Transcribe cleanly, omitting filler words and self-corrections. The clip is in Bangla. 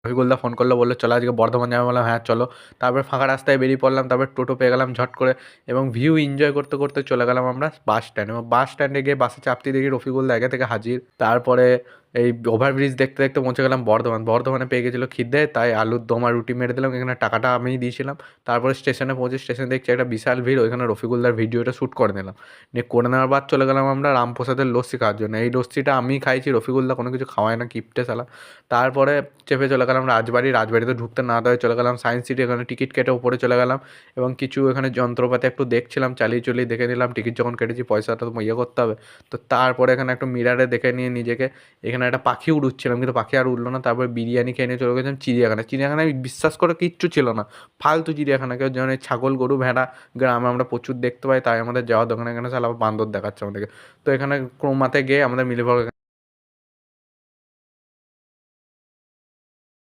রফিকুলদা ফোন করলো, বললো চলো আজকে বর্ধমান যাবে। বললাম হ্যাঁ চলো। তারপর ফাঁকা রাস্তায় বেরিয়ে পড়লাম, তারপর টোটো পেয়ে গেলাম ঝট করে, এবং ভিউ এনজয় করতে করতে চলে গেলাম আমরা বাস স্ট্যান্ড। এবং বাস স্ট্যান্ডে গিয়ে বাসে চাপতে দেখি রফিকুলদা আগে থেকে হাজির। তারপরে এই ওভারব্রিজ দেখতে দেখতে পৌঁছে গেলাম বর্ধমান। বর্ধমানে পেয়ে গেছিলো খিদে, তাই আলুর দম আর রুটি মেরে দিলাম, এখানে টাকাটা আমিই দিয়েছিলাম। তারপরে স্টেশনে পৌঁছে স্টেশনে দেখছি একটা বিশাল ভিড়, ওইখানে রফিকুলদার ভিডিওটা শ্যুট করে নিলাম। নিয়ে করে নেওয়ার বাদ চলে গেলাম আমরা রামপ্রসাদের লস্যি খাওয়ার জন্য। এই লস্যিটা আমি খাইছি, রফিকুলদা কোনো কিছু খাওয়ায় না, কিপটে শালা। তারপরে চেপে চলে গেলাম রাজবাড়ি। রাজবাড়িতে ঢুকতে না দেওয়ায় চলে গেলাম সায়েন্স সিটি, এখানে টিকিট কেটে উপরে চলে গেলাম, এবং কিছু এখানে যন্ত্রপাতি একটু দেখছিলাম, চালিয়ে চলিয়ে দেখে নিলাম। টিকিট যখন কেটেছি পয়সাটা তো ইয়ে করতে হবে, তো তারপরে এখানে একটু মিরারে দেখে নিয়ে নিজেকে, এখানে একটা পাখি উড়ুচ্ছিলাম কিন্তু পাখি আর উঠলো না। তারপর বিরিয়ানি খেয়ে নিয়ে চলে গেছিলাম চিড়িয়াখানায়। চিড়িয়াখানায় বিশ্বাস করে কিচ্ছু ছিল না, ফালতু চিড়িয়াখানা। কেউ যেমন এই ছাগল গরু ভেড়া গ্রামে আমরা প্রচুর দেখতে পাই, তাই আমাদের যাওয়ার দোকানে এখানে সালা বান্দর দেখাচ্ছে আমাদেরকে। তো এখানে ক্রোমাতে গিয়ে আমাদের মিলিবাগ